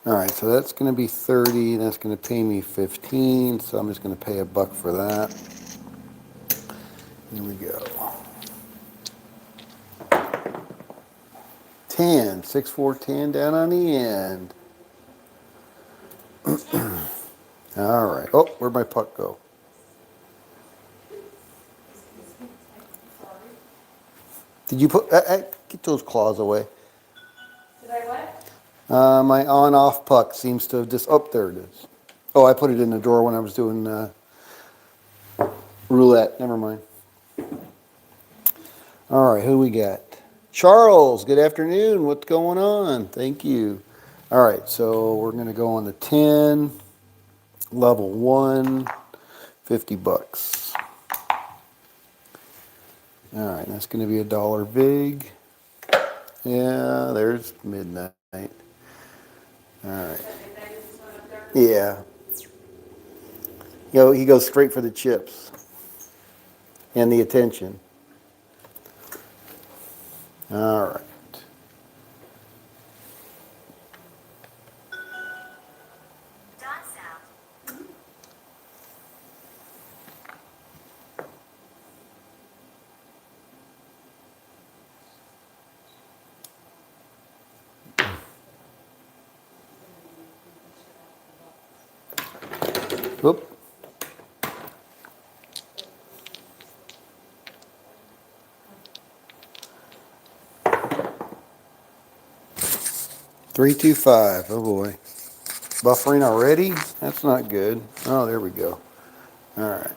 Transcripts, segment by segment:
All right, so that's going to be 30. That's going to pay me 15. So I'm just going to pay a buck for that. Here we go. 10, 6, 4, 10 down on the end. All right. Oh, where'd my puck go? Did you put, get those claws away. Did I what? My on-off puck seems to have just, oh, there it is. Oh, I put it in the drawer when I was doing roulette. Never mind. All right, who we got? Charles, good afternoon. What's going on? Thank you. All right, so we're going to go on the 10, level 1, 50 bucks. All right, that's going to be $1 big. Yeah, there's midnight. All right. Yeah. He goes straight for the chips and the attention. All right. Whoop. Three, two, five. Oh boy. Buffering already? That's not good. Oh, there we go. All right.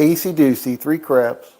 AC Doocy, 3 craps.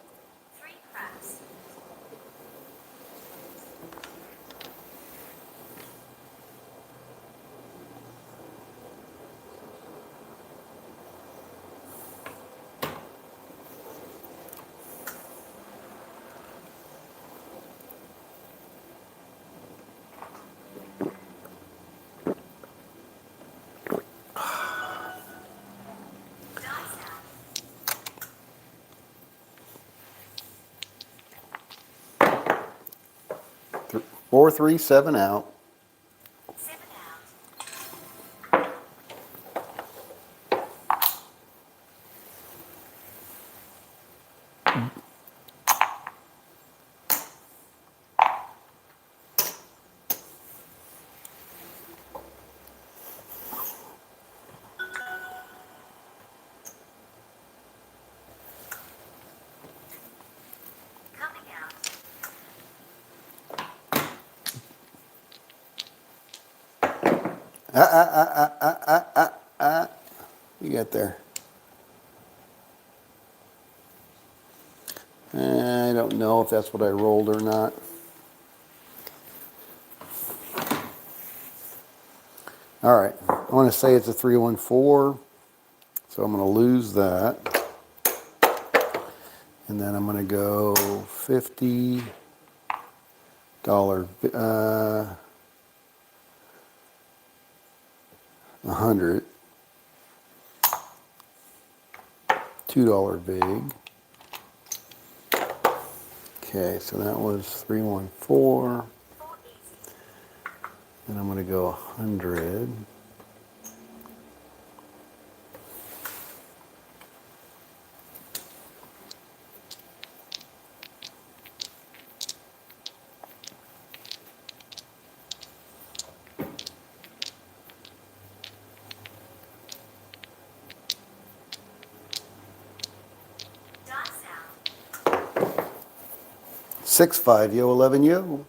Th 4, 3, 7 out. You got there. I don't know if that's what I rolled or not. All right. I want to say it's a 314, so I'm going to lose that. And then I'm going to go $50, $100, $2 big. Okay, so that was 314. And I'm going to go 100. Six, five, yo, 11, yo.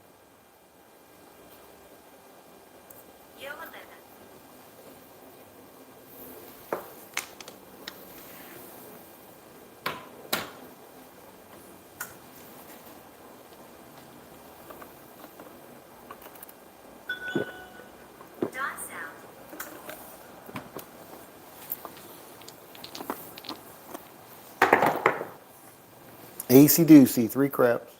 AC Doocy, 3 craps.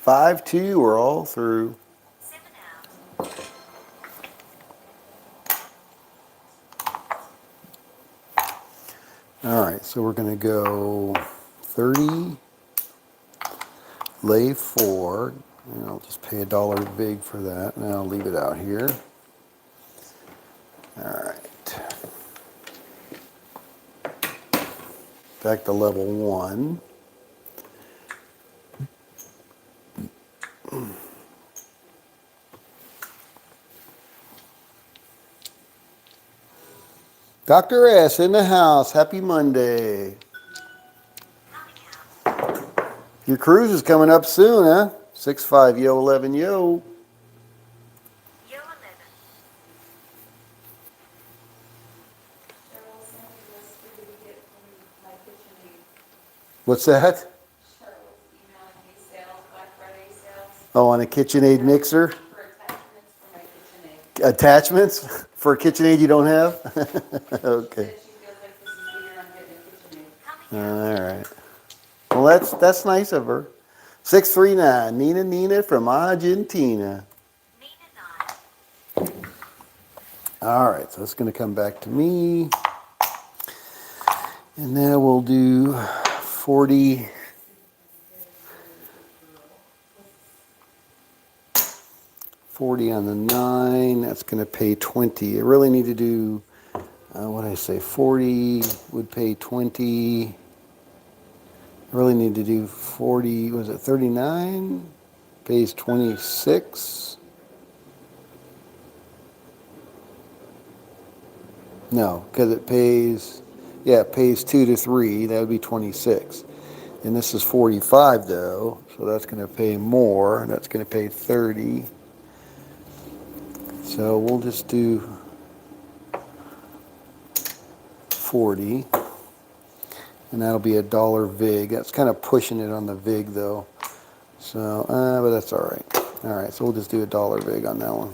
5-2, we're all through. All right, so we're going to go 30, lay 4, and I'll just pay $1 vig for that, and I'll leave it out here. All right. Back to level 1. Dr. S in the house. Happy Monday. Your cruise is coming up soon, huh? 6-5, yo, 11, yo. Cheryl sent me this for you to get from my KitchenAid. What's that? Cheryl was emailing me sales, Black Friday sales. Oh, on a KitchenAid mixer? For attachments for my KitchenAid. Attachments for a KitchenAid you don't have? Okay. Said she feels like this is the year I'm getting a KitchenAid. All right. Well, that's nice of her. 639, Nina from Argentina. All right, so it's going to come back to me. And then we'll do 40. 40 on the 9. That's going to pay 20. I really need to do, what did I say? 40 would pay 20. I really need to do 40, was it 39? Pays 26. No, because it pays, yeah, it pays 2 to 3. That would be 26. And this is 45 though, so that's going to pay more. That's going to pay 30. So we'll just do 40. And that'll be $1 vig. That's kind of pushing it on the vig though. So, but that's all right. All right, so we'll just do $1 vig on that one.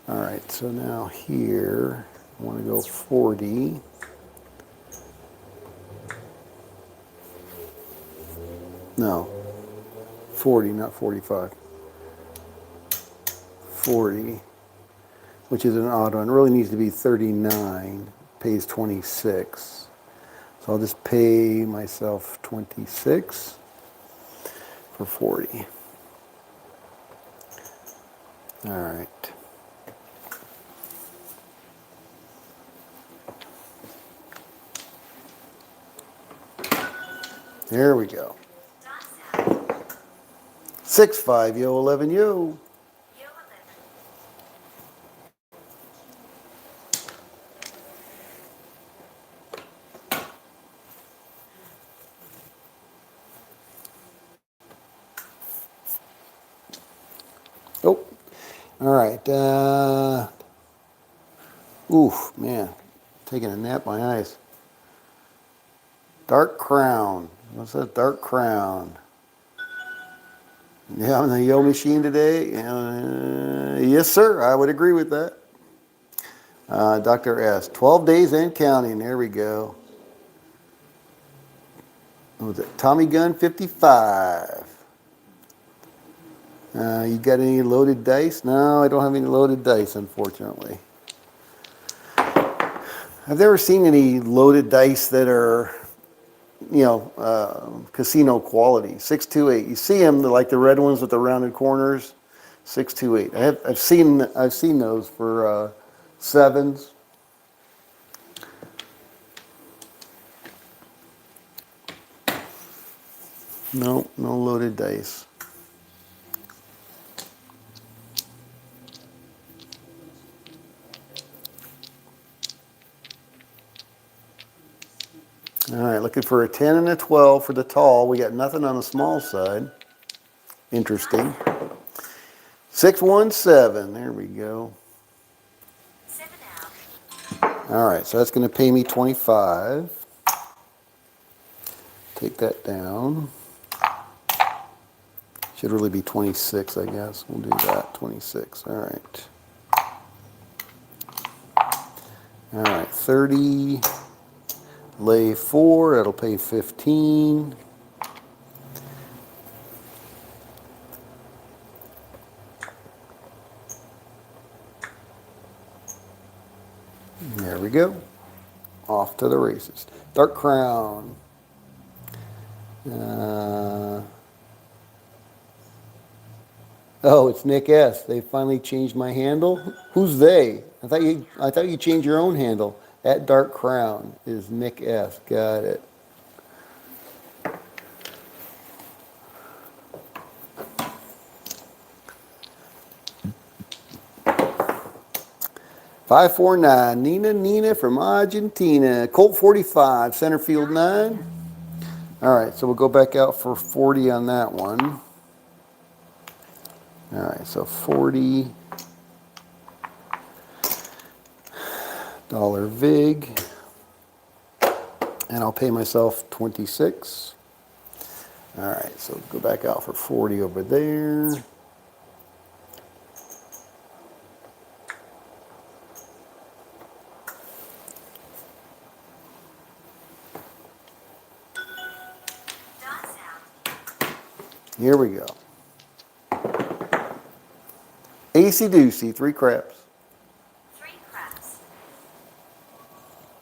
All right, so now here, I want to go 40. No, 40, not 45. 40, which is an odd one. It really needs to be 39. Pays 26. So I'll just pay myself 26 for 40. All right. There we go. 6-5, yo, 11, yo. Oh, all right. Oof, man, taking a nap, my eyes. Dark Crown. What's that? Dark Crown. Yeah, on the Yo machine today. Yes, sir. I would agree with that. Dr. S. 12 days and counting. There we go. What was it? Tommy Gun 55. You got any loaded dice? No, I don't have any loaded dice, unfortunately. I've never seen any loaded dice that are, casino quality. 628. You see them, like the red ones with the rounded corners. 628. I've seen those for sevens. No loaded dice. All right, looking for a 10 and a 12 for the tall. We got nothing on the small side. Interesting. 617. There we go. All right, so that's going to pay me 25. Take that down. Should really be 26, I guess. We'll do that. 26. All right. All right, 30. Lay 4, that'll pay 15. There we go. Off to the races. Dark Crown. Uh, oh, it's Nick S. They finally changed my handle. Who's they? I thought you changed your own handle. At Dark Crown is Nick S. Got it. Five four nine. Nina from Argentina. Colt 45. Center field 9. All right, so we'll go back out for 40 on that one. All right, so $40 VIG, and I'll pay myself 26. All right, so go back out for 40 over there. Here we go. AC Doocy, 3 craps. 3 craps.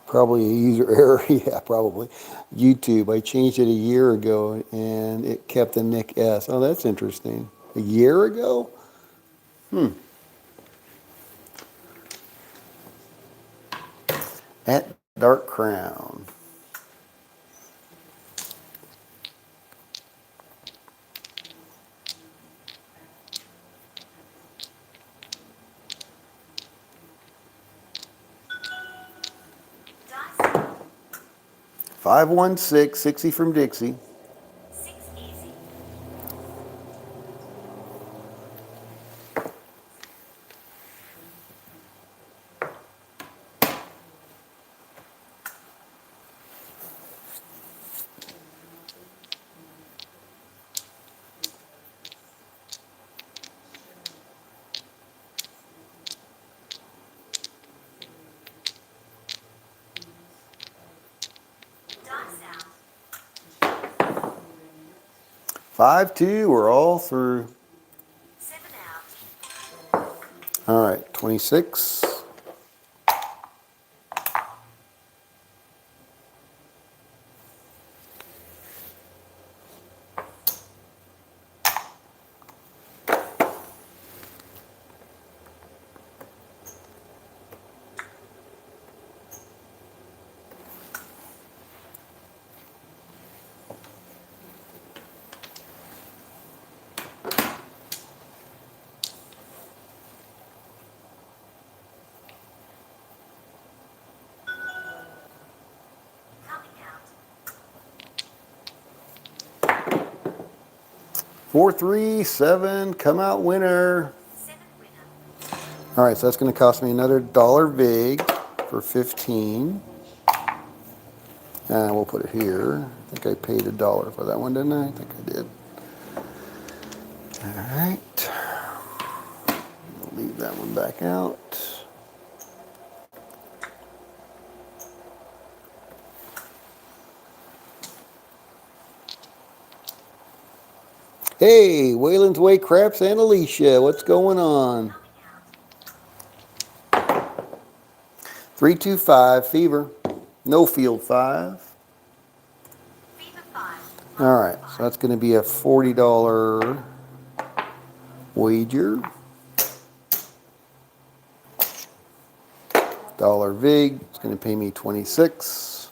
Probably a user error, yeah, probably. YouTube, I changed it a year ago and it kept the Nick S. Oh, that's interesting. A year ago? At Dark Crown. Dice out. 516, 60 from Dixie. 6 easy. Dice out. 5-2, we're all through. 7 out. All right, 26. Coming out. 437, come out winner. 7 winner. All right, so that's going to cost me another $1 VIG for 15. And we'll put it here. I think I paid $1 for that one, didn't I? I think I did. All right. I'll leave that one back out. Hey, Wayland's Way, Craps, and Alicia, what's going on? Coming out. 325, Fever. No field 5. Fever 5. All right, so that's going to be a $40 wager. Dollar VIG, it's going to pay me 26.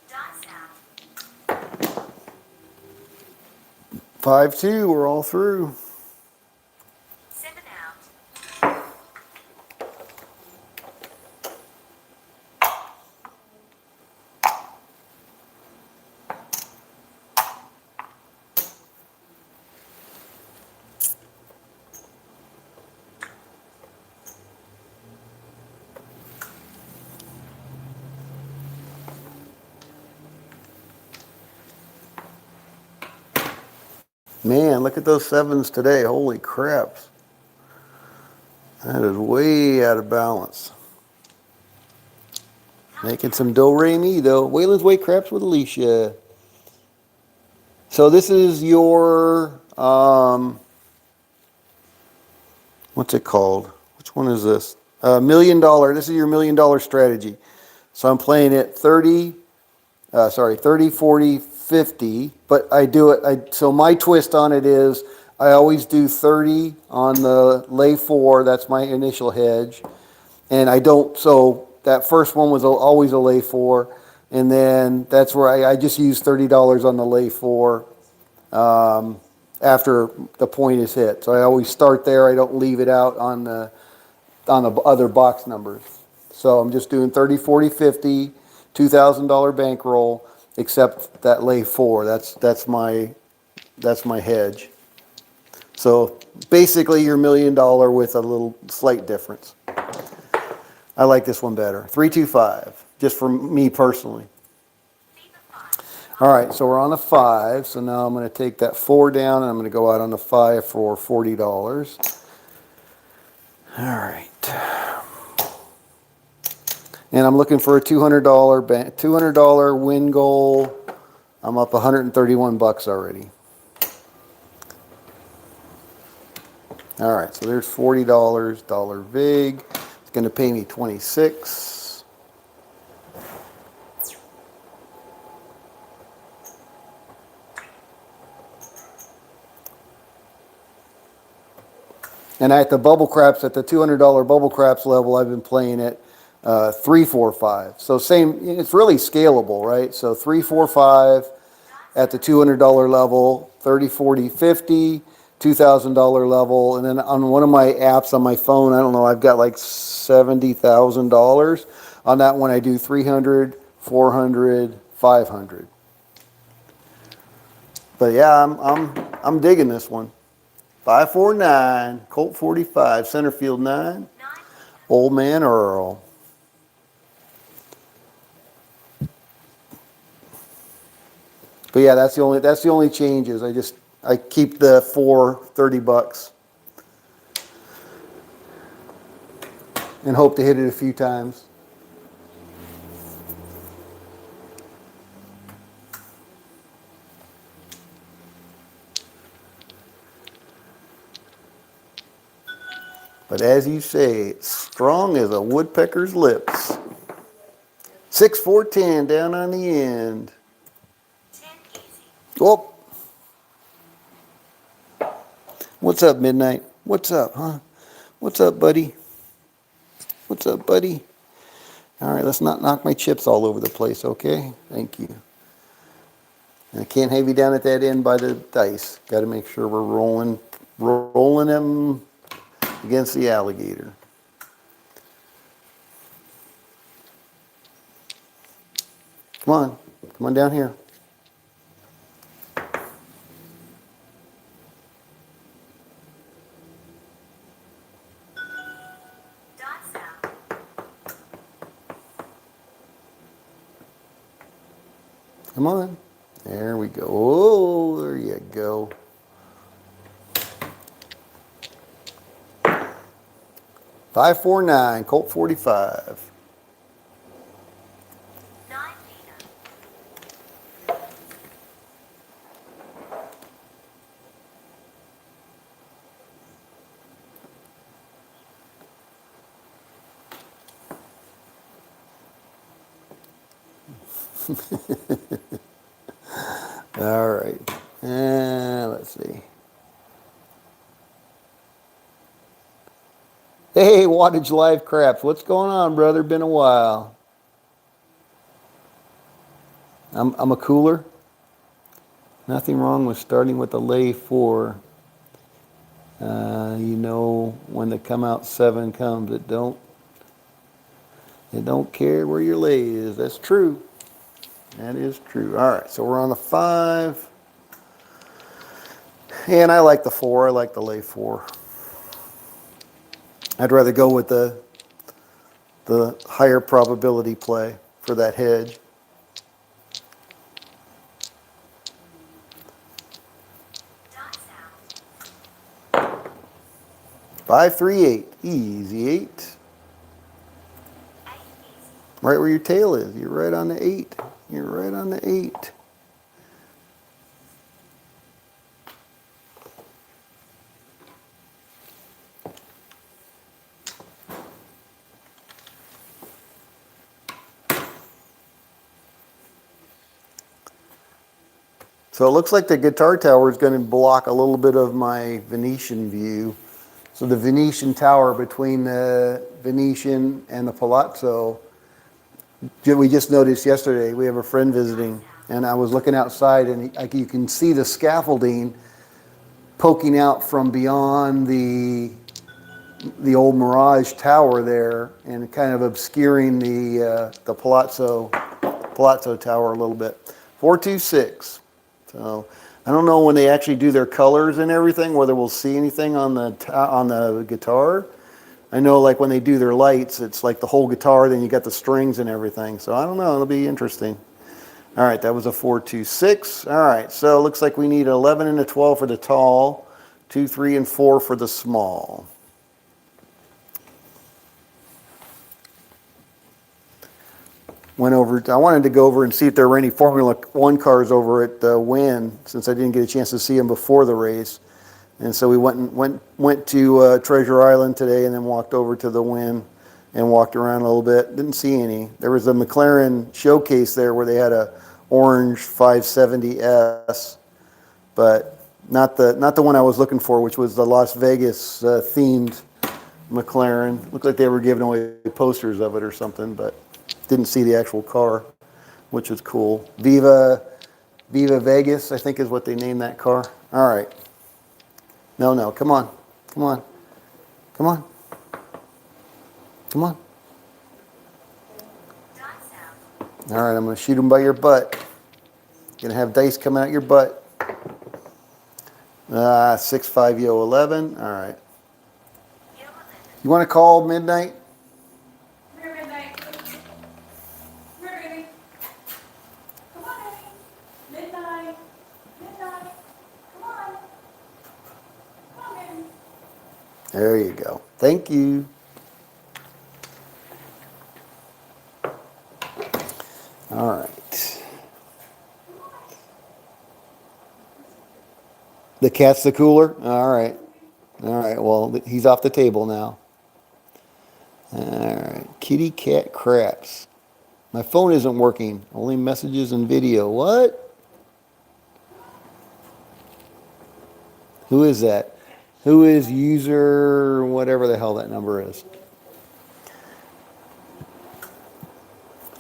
Dice out. 5-2, we're all through. 7 out. 5-2, Man, look at those sevens today. Holy craps. That is way out of balance. Making some do-re-mi, though. Waylon's Way Craps with Alicia. So this is your, what's it called? Which one is this? $1 million. This is your $1 million strategy. So I'm playing it 30, 30, 40, 50, but I do it, so my twist on it is I always do 30 on the lay 4, that's my initial hedge. And I don't, so that first one was always a lay 4, and then that's where I just use $30 on the lay 4 after the point is hit. So I always start there, I don't leave it out on the other box numbers. So I'm just doing 30, 40, 50, $2,000 bankroll, except that lay 4. That's my hedge. So basically your $1 million with a little slight difference. I like this one better. 325, just for me personally. All right, so we're on the 5. So now I'm going to take that 4 down and I'm going to go out on the 5 for $40. All right. And I'm looking for a $200 win goal. I'm up 131 bucks already. All right, so there's $40, dollar vig. It's going to pay me 26. And at the bubble craps, at the $200 bubble craps level, I've been playing it 3, 4, 5. So same, it's really scalable, right? So 3, 4, 5 at the $200 level, 30, 40, 50, $2,000 level. And then on one of my apps on my phone, I don't know, I've got like $70,000. On that one, I do 300, 400, 500. But yeah, I'm digging this one. 549, Colt 45, center field 9, Old Man Earl. But yeah, that's the only changes. I keep the 30 bucks and hope to hit it a few times. But as you say, it's strong as a woodpecker's lips. 6, 4, 10 down on the end. 10 easy. Oh. What's up, Midnight? What's up, huh? What's up, buddy? What's up, buddy? All right, let's not knock my chips all over the place, okay? Thank you. And I can't have you down at that end by the dice. Got to make sure we're rolling them against the alligator. Come on down here. Dots out. Come on. There we go. Oh, there you go. $549, Colt 45. 9 Nina. All right. Let's see. Hey, Wattage Live Craps. What's going on, brother? Been a while. I'm a cooler. Nothing wrong with starting with a lay 4. You know, when the come out 7 comes, it don't care where your lay is. That's true. That is true. All right, so we're on the 5. And I like the 4. I like the lay 4. I'd rather go with the higher probability play for that hedge. Dots 538. Easy 8. 8 easy. Right where your tail is. You're right on the 8. You're right on the 8. So it looks like the guitar tower is going to block a little bit of my Venetian view. So the Venetian tower between the Venetian and the Palazzo, we just noticed yesterday, we have a friend visiting, and I was looking outside and you can see the scaffolding poking out from beyond the old Mirage tower there and kind of obscuring the Palazzo tower a little bit. 426. So I don't know when they actually do their colors and everything, whether we'll see anything on the guitar. I know like when they do their lights, it's like the whole guitar, then you got the strings and everything. So I don't know, it'll be interesting. All right, that was a 426. All right, so it looks like we need 11 and a 12 for the tall, 2, 3, and 4 for the small. I wanted to go over and see if there were any Formula One cars over at the Wynn, since I didn't get a chance to see them before the race. And so we went to Treasure Island today and then walked over to the Wynn and walked around a little bit. Didn't see any. There was a McLaren showcase there where they had a orange 570S, but not the one I was looking for, which was the Las Vegas themed McLaren. Looked like they were giving away posters of it or something, but didn't see the actual car, which was cool. Viva Vegas, I think is what they named that car. All right. No, come on. Come on. Come on. Come on. Dot south. All right, I'm going to shoot them by your butt. Going to have dice coming out your butt. 6-5 yo 11. All right. Yo 11. You want to call midnight? Come here, Midnight. Come here, baby. Come on, baby. Midnight. Midnight. Come on. Come on, baby. There you go. Thank you. All right. The cat's the cooler? All right. All right, well, he's off the table now. All right. Kitty cat craps. My phone isn't working. Only messages and video. What? Who is that? Who is user, whatever the hell that number is?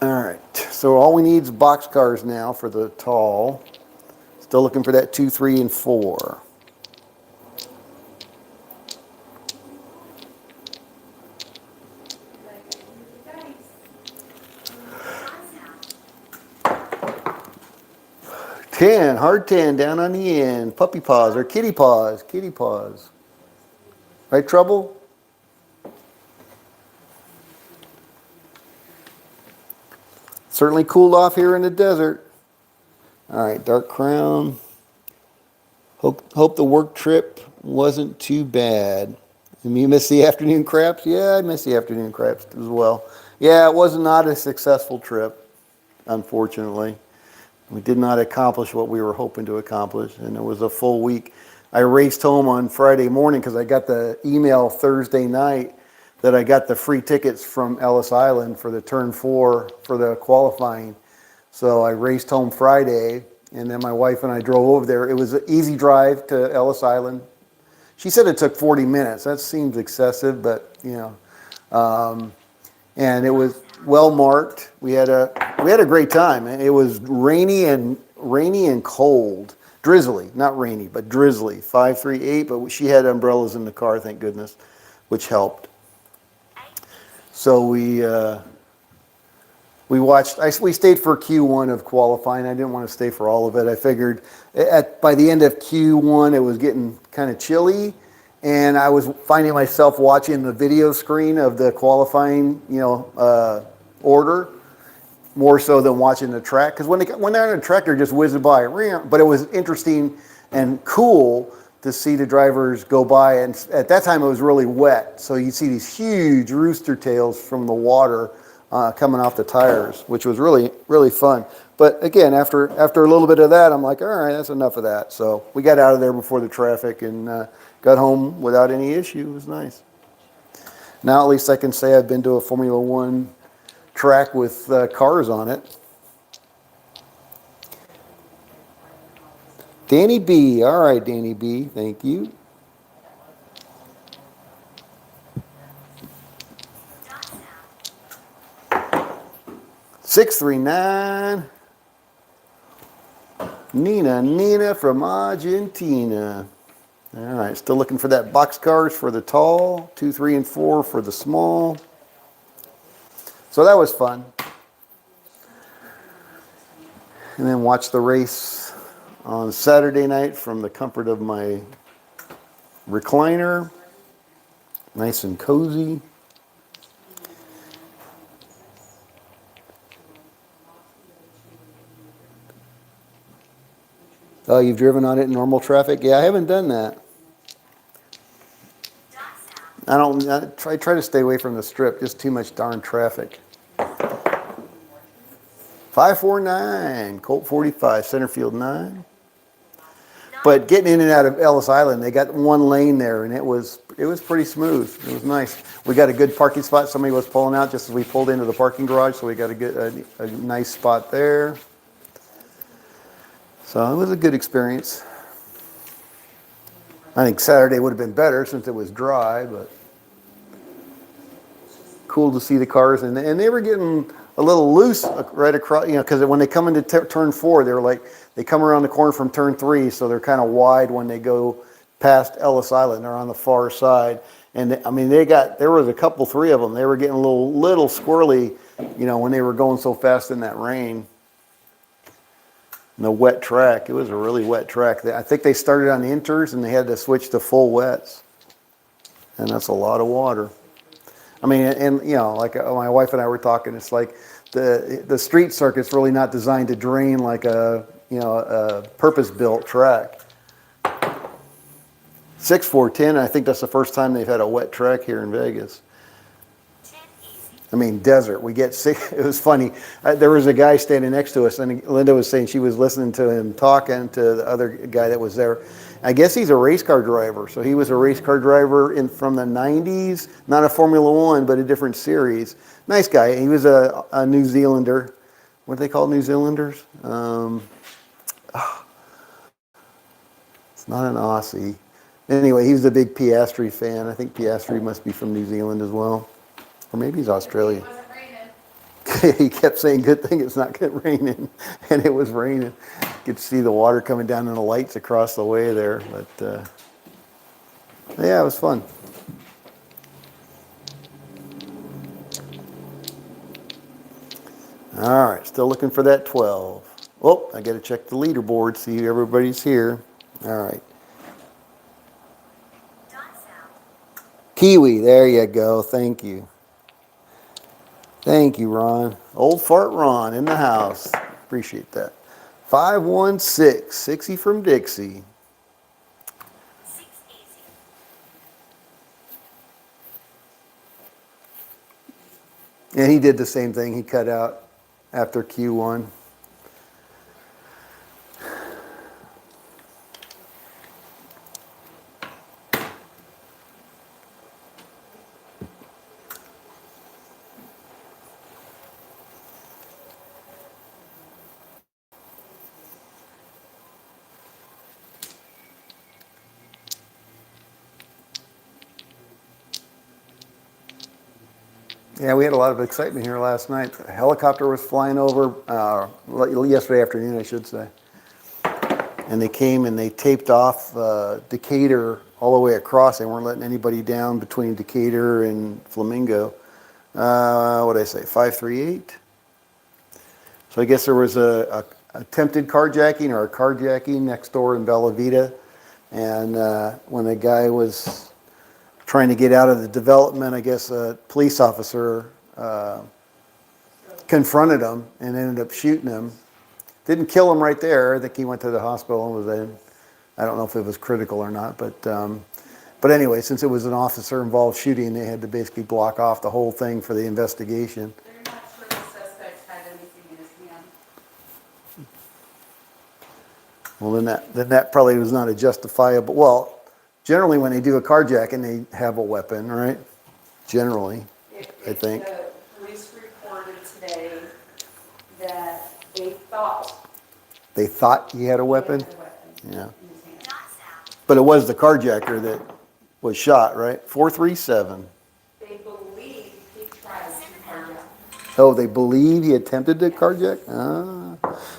All right. So all we need is boxcars now for the tall. Still looking for that 2, 3, and 4. Dot south. 10, hard 10, down on the end. Puppy paws or kitty paws. Kitty paws. Right, Trouble? Certainly cooled off here in the desert. All right, Dark Crown. Hope the work trip wasn't too bad. And you missed the afternoon craps? Yeah, I missed the afternoon craps as well. Yeah, it was not a successful trip, unfortunately. We did not accomplish what we were hoping to accomplish, and it was a full week. I raced home on Friday morning because I got the email Thursday night that I got the free tickets from Ellis Island for the turn 4 for the qualifying. So I raced home Friday, and then my wife and I drove over there. It was an easy drive to Ellis Island. She said it took 40 minutes. That seems excessive, but you know. And it was well marked. We had a great time. It was rainy and cold, drizzly, not rainy, but drizzly. 538, but she had umbrellas in the car, thank goodness, which helped. So we watched. We stayed for Q1 of qualifying. I didn't want to stay for all of it. I figured by the end of Q1 it was getting kind of chilly, and I was finding myself watching the video screen of the qualifying, order more so than watching the track. Because when they're on the track, they're just whizzing by. But it was interesting and cool to see the drivers go by. And at that time, it was really wet. So you see these huge rooster tails from the water coming off the tires, which was really, really fun. But again, after a little bit of that, I'm like, all right, that's enough of that. So we got out of there before the traffic and got home without any issue. It was nice. Now at least I can say I've been to a Formula One track with cars on it. Danny B. All right, Danny B. Thank you. Dot sound. 639. Nina from Argentina. All right, still looking for that box cars for the tall, 2, 3, and 4 for the small. So that was fun. And then watch the race on Saturday night from the comfort of my recliner. Nice and cozy. Oh, you've driven on it in normal traffic? Yeah, I haven't done that. Dot sound. I try to stay away from the strip, just too much darn traffic. 549, Colt 45, center field 9. But getting in and out of Ellis Island, they got one lane there, and it was pretty smooth. It was nice. We got a good parking spot. Somebody was pulling out just as we pulled into the parking garage, so we got a nice spot there. So it was a good experience. I think Saturday would have been better since it was dry, but cool to see the cars. And they were getting a little loose right across, because when they come into turn 4, they come around the corner from turn 3, so they're kind of wide when they go past Ellis Island. They're on the far side. And there was a couple, 3 of them. They were getting a little squirrely, when they were going so fast in that rain. And the wet track, it was a really wet track. I think they started on the inters and they had to switch to full wets. And that's a lot of water. Like my wife and I were talking, it's like the street circuit's really not designed to drain like a purpose-built track. 6-4-10, I think that's the first time they've had a wet track here in Vegas. 10 easy. Desert. We get sick. It was funny. There was a guy standing next to us, and Linda was saying she was listening to him talking to the other guy that was there. I guess he's a race car driver. So he was a race car driver from the 90s, not a Formula One, but a different series. Nice guy. He was a New Zealander. What do they call New Zealanders? It's not an Aussie. Anyway, he was a big Piastri fan. I think Piastri must be from New Zealand as well. Or maybe he's Australian. It wasn't raining. He kept saying, good thing it's not raining. And it was raining. You could see the water coming down and the lights across the way there. But, yeah, it was fun. All right, still looking for that 12. Oh, I got to check the leaderboard, see everybody's here. All right. Dot sound. Kiwi, there you go. Thank you. Thank you, Ron. Old Fart Ron in the house. Appreciate that. 516, 60 from Dixie. 6 easy. And he did the same thing. He cut out after Q1. Yeah, we had a lot of excitement here last night. A helicopter was flying over, yesterday afternoon, I should say. And they came and they taped off Decatur all the way across. They weren't letting anybody down between Decatur and Flamingo. What did I say, 538? So I guess there was a attempted carjacking or a carjacking next door in Bella Vita. And when the guy was trying to get out of the development, I guess a police officer confronted him and ended up shooting him. Didn't kill him right there. I think he went to the hospital and was in. I don't know if it was critical or not, but anyway, since it was an officer-involved shooting, they had to basically block off the whole thing for the investigation. They're not sure the suspect had anything in his hand. Well, then that probably was not a justifiable. Well, generally when they do a carjacking, they have a weapon, right? Generally, I think. The police reported today that they thought They thought he had a he weapon. had a weapon Yeah. in his hand. Not sound. But it was the carjacker that was shot, right? 437. They believe he tried to carjack. Oh, they believe he attempted to carjack? Ah.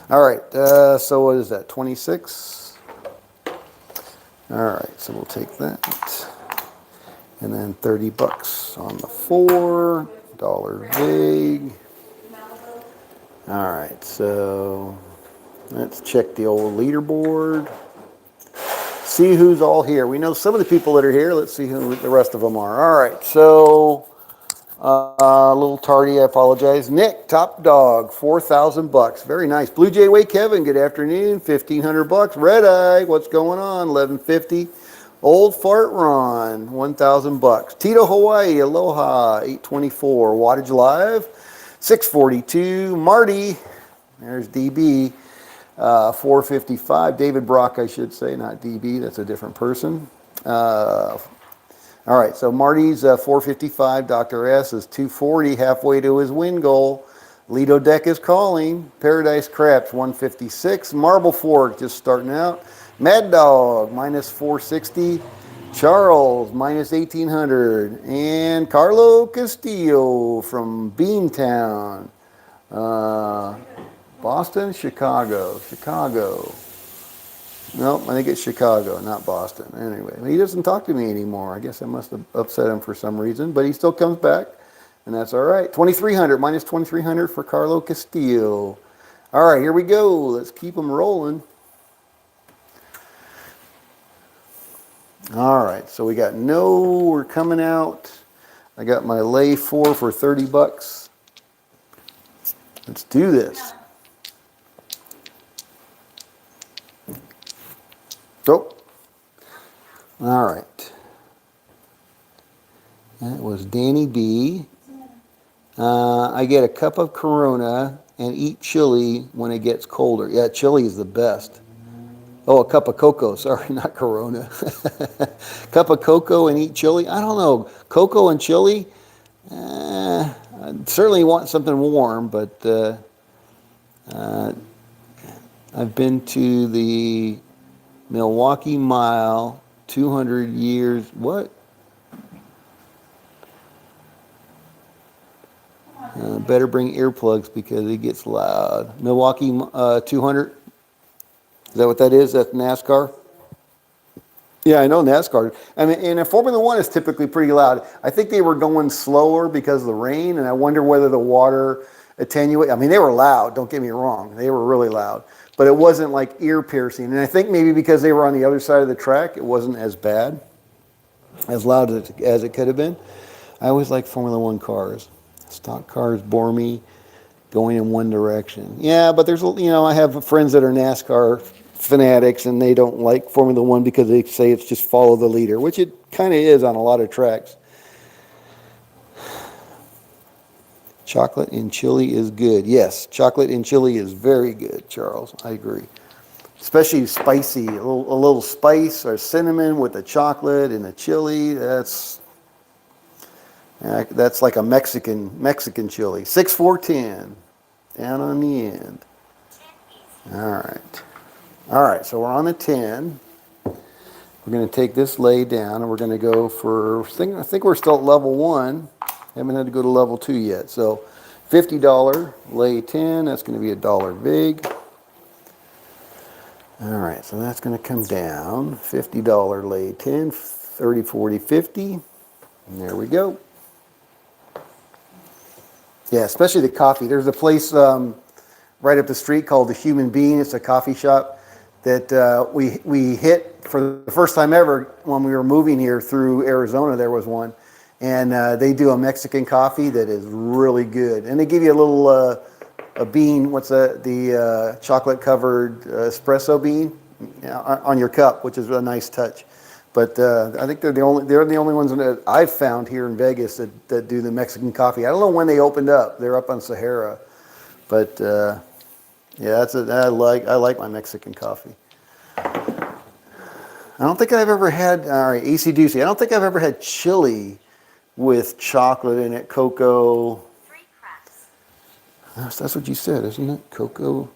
All right, so what is that, 26? All right, so we'll take that. And then 30 bucks on the $4 vig. All right, so let's check the old leaderboard. See who's all here. We know some of the people that are here. Let's see who the rest of them are. All right, so a little tardy, I apologize. Nick, top dog, 4,000 bucks. Very nice. Blue Jay Way Kevin, good afternoon, 1,500 bucks. Red Eye, what's going on? 1,150. Old Fart Ron, 1,000 bucks. Tito Hawaii, Aloha, 824. Wattage Live, 642. Marty, there's DB, 455. David Brock, I should say, not DB. That's a different person. All right, so Marty's 455. Dr. S is 240, halfway to his win goal. Lido Deck is calling. Paradise Craps, 156. Marble Fork just starting out. Mad Dog, minus 460. Charles, minus 1,800. And Carlo Castillo from Beantown. Boston, Chicago. Nope, I think it's Chicago, not Boston. Anyway, he doesn't talk to me anymore. I guess I must have upset him for some reason, but he still comes back, and that's all right. 2,300, minus 2,300 for Carlo Castillo. All right, here we go. Let's keep them rolling. All right, so we got we're coming out. I got my lay 4 for 30 bucks. Let's do this. So, all right. That was Danny B. I get a cup of Corona and eat chili when it gets colder. Yeah, chili is the best. Oh, a cup of cocoa. Sorry, not Corona. Cup of cocoa and eat chili. I don't know. Cocoa and chili? I certainly want something warm, but I've been to the Milwaukee Mile, 200 years. What? Better bring earplugs because it gets loud. Milwaukee 200. Is that what that is? That's NASCAR? Yeah, I know NASCAR. I mean, and Formula One is typically pretty loud. I think they were going slower because of the rain, and I wonder whether the water attenuate. I mean, they were loud. Don't get me wrong; they were really loud, but it wasn't like ear piercing. And I think maybe because they were on the other side of the track, it wasn't as bad, as loud as it could have been. I always like Formula One cars. Stock cars bore me, going in one direction. Yeah, but there's, I have friends that are NASCAR fanatics and they don't like Formula One because they say it's just follow the leader, which it kind of is on a lot of tracks. Chocolate and chili is good. Yes, chocolate and chili is very good, Charles. I agree. Especially spicy, a little spice or cinnamon with the chocolate and the chili. That's like a Mexican chili. 6-4-10. Down on the end. All right, so we're on the 10. We're going to take this lay down and we're going to go for, I think we're still at level 1. Haven't had to go to level 2 yet. So $50 lay 10, that's going to be $1 vig. All right, so that's going to come down. $50 lay 10, 30, 40, 50. And there we go. Yeah, especially the coffee. There's a place right up the street called The Human Being. It's a coffee shop that we hit for the first time ever when we were moving here through Arizona. There was one, and they do a Mexican coffee that is really good. And they give you a little a bean. What's that? The chocolate covered espresso bean. on your cup, which is a nice touch. But I think they're the only ones that I've found here in Vegas that do the Mexican coffee. I don't know when they opened up. They're up on Sahara, but yeah, I like my Mexican coffee. I don't think I've ever had all right, AC/DC. I don't think I've ever had chili with chocolate in it, cocoa. 3 craps. That's what you said, isn't it? Cocoa,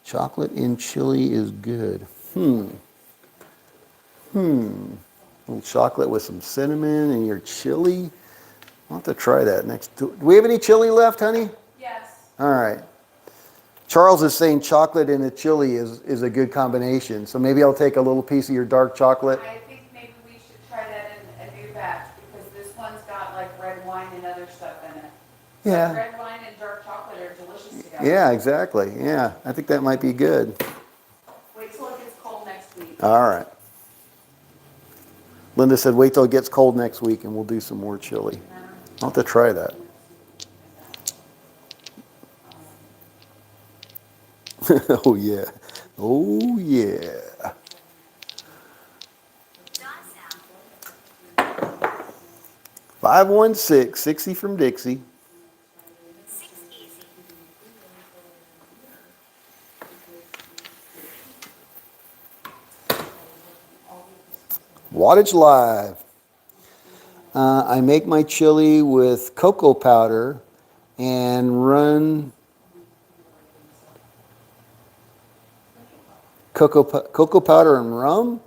chocolate in chili is good. A little chocolate with some cinnamon and your chili. I'll have to try that next. Do we have any chili left, honey? Yes. All right. Charles is saying chocolate and the chili is a good combination. So maybe I'll take a little piece of your dark chocolate. I think maybe we should try that in a new batch because this one's got like red wine and other stuff in it. So Yeah. red wine and dark chocolate are delicious together. Yeah, exactly. Yeah, I think that might be good. Wait till it gets cold next week. All right. Linda said, wait till it gets cold next week and we'll do some more chili. I'll have to try that. Oh, yeah. Oh, yeah. Dot sound. 516, 60 from Dixie. 6 easy. Wattage Live. I make my chili with cocoa powder and run cocoa powder and rum,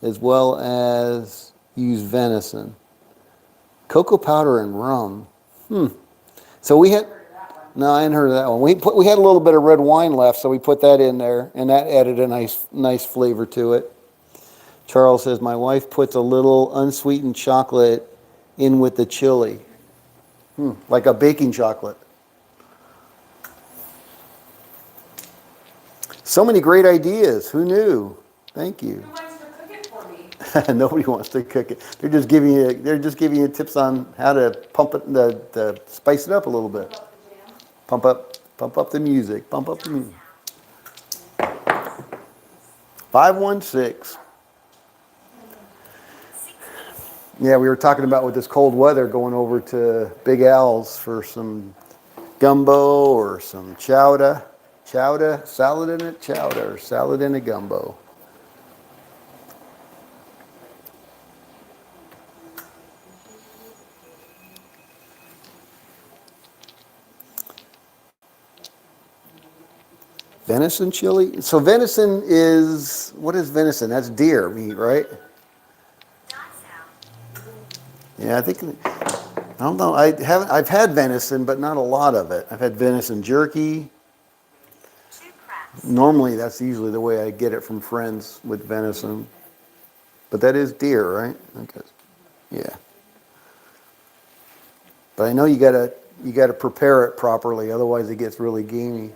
as well as use venison. Cocoa powder and rum. So we had, no, I hadn't heard of that one. We had a little bit of red wine left, so we put that in there, and that added a nice flavor to it. Charles says, my wife puts a little unsweetened chocolate in with the chili. Like a baking chocolate. So many great ideas. Who knew? Thank you. Who wants to cook it for me? Nobody wants to cook it. They're just giving you tips on how to pump it, the spice it up a little bit. Up the jam. Pump up the music. Pump up the music. 516. Yeah, we were talking about with this cold weather going over to Big Al's for some gumbo or some chowder. Chowder, salad in a chowder, salad in a gumbo. Venison chili? So venison is, what is venison? That's deer meat, right? Dot sound. Yeah, I don't know. I've had venison, but not a lot of it. I've had venison jerky. 2 craps. Normally, that's usually the way I get it from friends with venison. But that is deer, right? Okay. Yeah. But I know you gotta prepare it properly, otherwise it gets really gamey.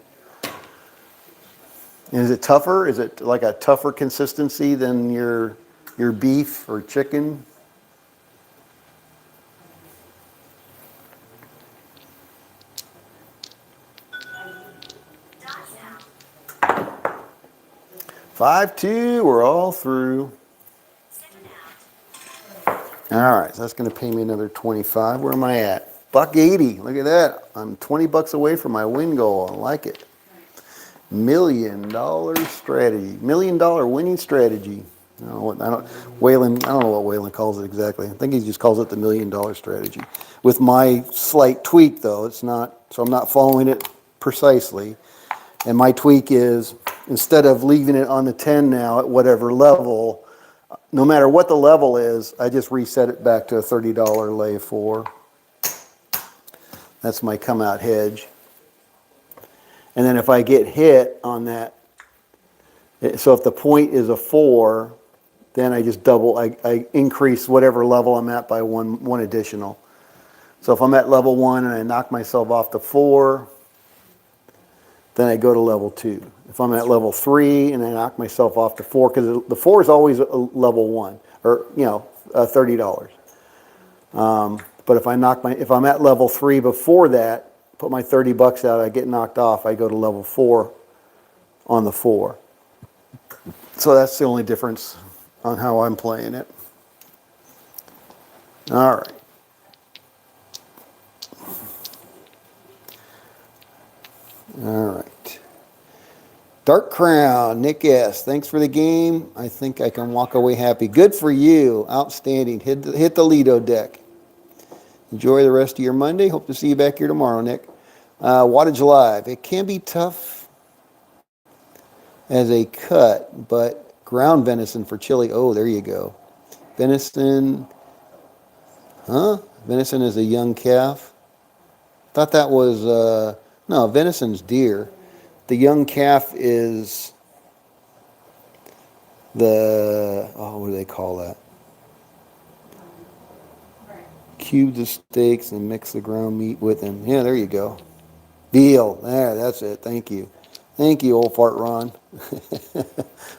And is it tougher? Is it like a tougher consistency than your beef or chicken? Dot sound. 5-2, we're all through. 7 out. All right, so that's going to pay me another 25. Where am I at? $1.80. Look at that. I'm 20 bucks away from my win goal. I like it. $1 million strategy. $1 million winning strategy. I don't know what Waylon calls it exactly. I think he just calls it the $1 million strategy. With my slight tweak, though, it's not. So I'm not following it precisely. And my tweak is, instead of leaving it on the 10 now at whatever level, no matter what the level is, I just reset it back to a $30 lay 4. That's my come out hedge. And then if I get hit on that, so if the point is a 4, then I just I increase whatever level I'm at by one additional. So if I'm at level 1 and I knock myself off to 4, then I go to level 2. If I'm at level 3 and I knock myself off to 4, because the 4 is always a level 1, or $30. But if I'm at level 3 before that, put my 30 bucks out, I get knocked off, I go to level 4 on the 4. So that's the only difference on how I'm playing it. All right. All right. Dark Crown, Nick S. Thanks for the game. I think I can walk away happy. Good for you. Outstanding. Hit the Lido deck. Enjoy the rest of your Monday. Hope to see you back here tomorrow, Nick. Wattage Live. It can be tough as a cut, but ground venison for chili. Oh, there you go. Venison. Huh? Venison is a young calf. Thought that was, no, venison's deer. The young calf is what do they call that? Right. Cube the steaks and mix the ground meat with them. Yeah, there you go. Veal. There, that's it. Thank you. Thank you, old fart Ron.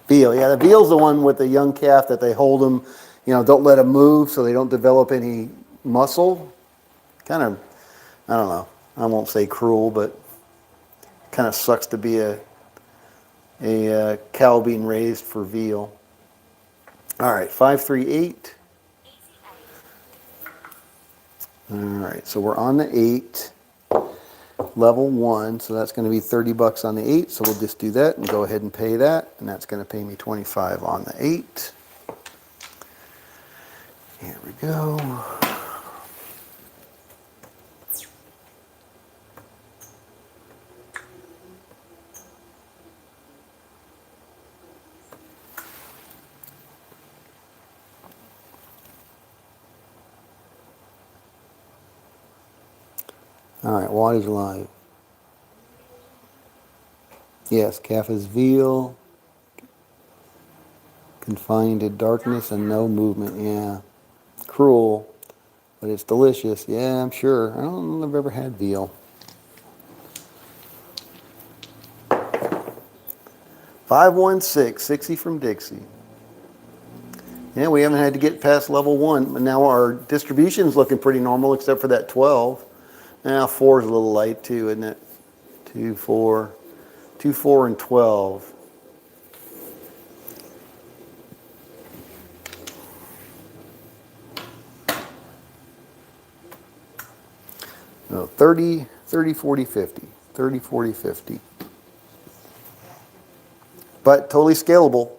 Veal. Yeah, the veal's the one with the young calf that they hold them, don't let them move so they don't develop any muscle. Kind of, I don't know. I won't say cruel, but kind of sucks to be a cow being raised for veal. All right, 538. All right, so we're on the 8, level 1, so that's going to be $30 on the 8, so we'll just do that and go ahead and pay that, and that's going to pay me 25 on the 8. Here we go. All right, wattage live. Yes, calf is veal, confined to darkness and no movement. Yeah, cruel, but it's delicious. Yeah, I'm sure. I don't know if I've ever had veal. 516, 60 from Dixie. Yeah, we haven't had to get past level 1, but now our distribution's looking pretty normal except for that 12. Now 4 is a little light too, isn't it? 2, 4, 2, 4, and 12. No, 30, 30, 40, 50. 30, 40, 50. But totally scalable.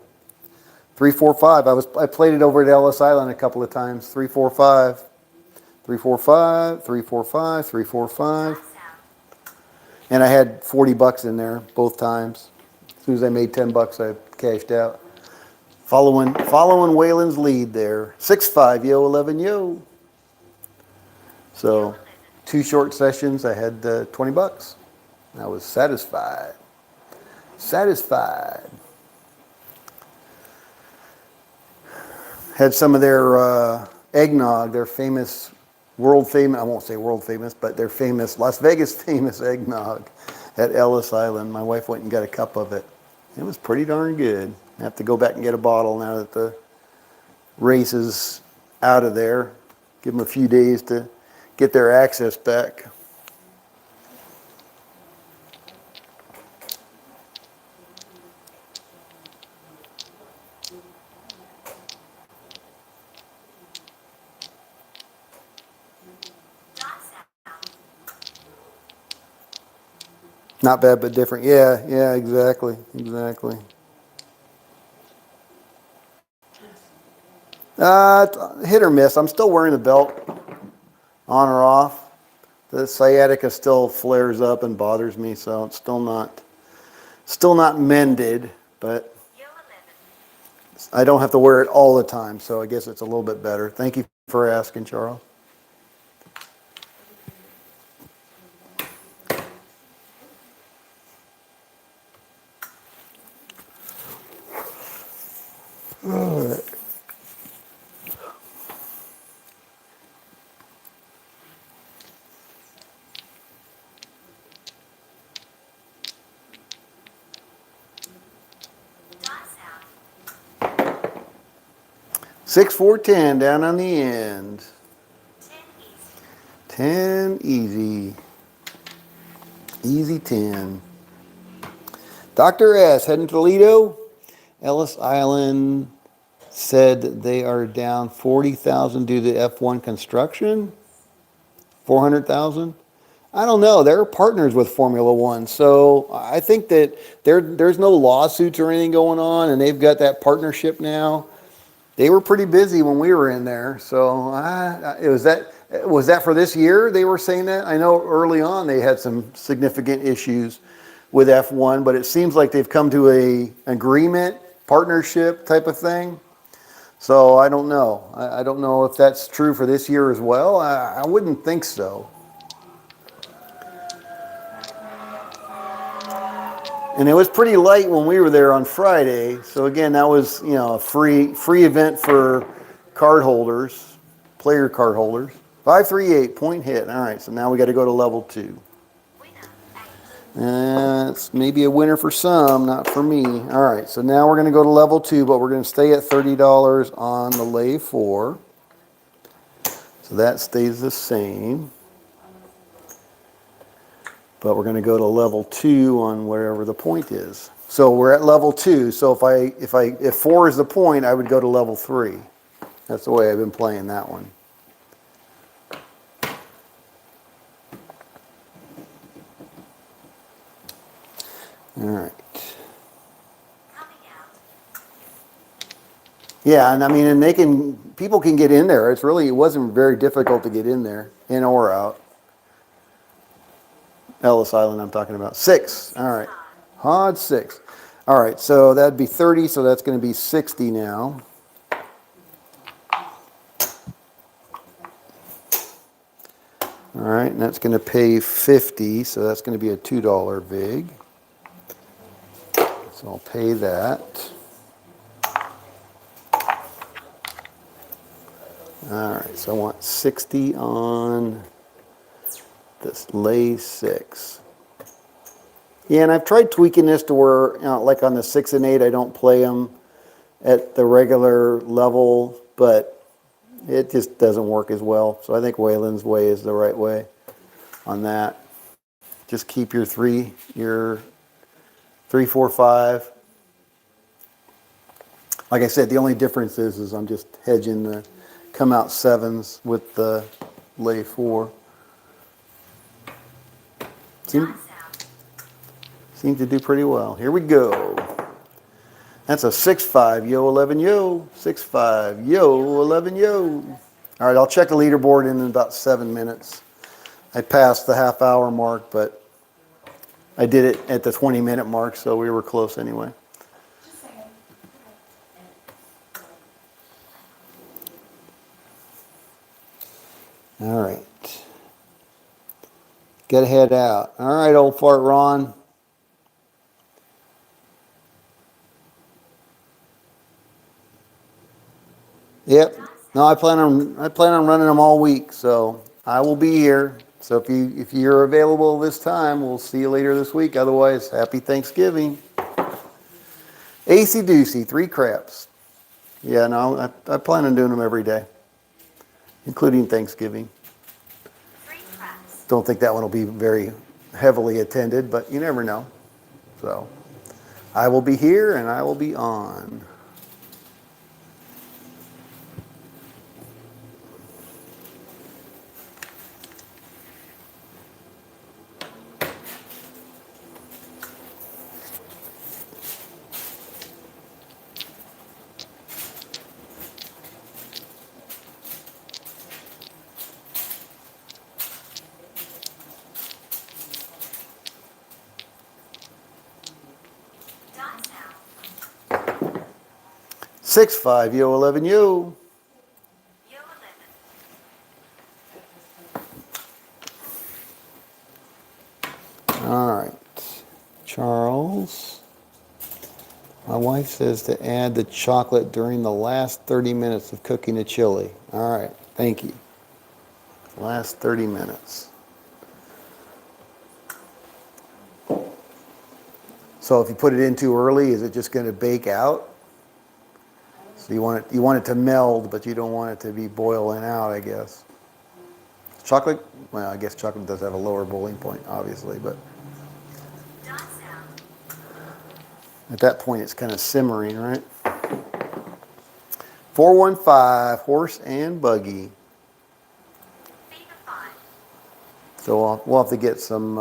3, 4, 5. I played it over at Ellis Island a couple of times. 3, 4, 5. 3, 4, 5. 3, 4, 5. 3, 4, 5. And I had $40 in there both times. As soon as I made $10, I cashed out. Following Waylon's lead there. 6-5, yo, 11, yo. So 2 short sessions, I had $20. I was satisfied. Satisfied. Had some of their eggnog, their famous, world famous, I won't say world famous, but their famous, Las Vegas famous eggnog at Ellis Island. My wife went and got a cup of it. It was pretty darn good. I have to go back and get a bottle now that the race is out of there. Give them a few days to get their access back. Not bad, but different. Yeah, exactly. Hit or miss. I'm still wearing the belt, on or off. The sciatica still flares up and bothers me, so it's still not mended, but I don't have to wear it all the time, so I guess it's a little bit better. Thank you for asking, Charles. All right. Six, 4, 10 down on the end. 10 easy. Easy 10. Dr. S heading to Toledo. Ellis Island said that they are down 40,000 due to F1 construction. 400,000. I don't know. They're partners with Formula One, so I think that there's no lawsuits or anything going on, and they've got that partnership now. They were pretty busy when we were in there, so was that for this year? They were saying that. I know early on they had some significant issues with F1, but it seems like they've come to a agreement, partnership type of thing. So I don't know. I don't know if that's true for this year as well. I wouldn't think so. And it was pretty light when we were there on Friday. So again, that was, a free event for card holders, player card holders. 538 point hit. All right, so now we got to go to level 2. It's maybe a winner for some, not for me. All right, so now we're going to go to level 2, but we're going to stay at $30 on the lay 4. So that stays the same. But we're going to go to level 2 on wherever the point is. So we're at level 2. So if 4 is the point, I would go to level 3. That's the way I've been playing that one. All right. Yeah, and I mean, and people can get in there. It wasn't very difficult to get in there, in or out. Ellis Island I'm talking about. 6. All right. Hod 6. All right, so that'd be 30, so that's going to be 60 now. All right, and that's going to pay 50, so that's going to be a $2 vig. So I'll pay that. All right, so I want 60 on this lay 6. Yeah, and I've tried tweaking this to where, like on the 6 and 8, I don't play them at the regular level, but it just doesn't work as well. So I think Waylon's way is the right way on that. Just keep your 3, 4, 5. Like I said, the only difference is I'm just hedging the come out 7s with the lay 4. Seems to do pretty well. Here we go. That's a 6-5, yo, 11, yo. 6-5, yo, 11, yo. All right, I'll check the leaderboard in about 7 minutes. I passed the half-hour mark, but I did it at the 20-minute mark, so we were close anyway. All right. Gotta head out. All right, old fart Ron. Yep. No, I plan on running them all week, so I will be here. So if you're available this time, we'll see you later this week. Otherwise, happy Thanksgiving. AC Doocy, 3 craps. Yeah, no, I plan on doing them every day, including Thanksgiving. 3 craps. Don't think that one will be very heavily attended, but you never know. So I will be here and I will be on. Dot sound. 6-5, yo, 11, yo. Yo 11. All right. Charles. My wife says to add the chocolate during the last 30 minutes of cooking the chili. All right. Thank you. Last 30 minutes. So if you put it in too early, is it just going to bake out? So you want it to meld, but you don't want it to be boiling out, I guess. Chocolate, well, I guess chocolate does have a lower boiling point, obviously, but Dot sound. At that point, it's kind of simmering, right? 415, horse and buggy. Beta 5. So we'll have to get some,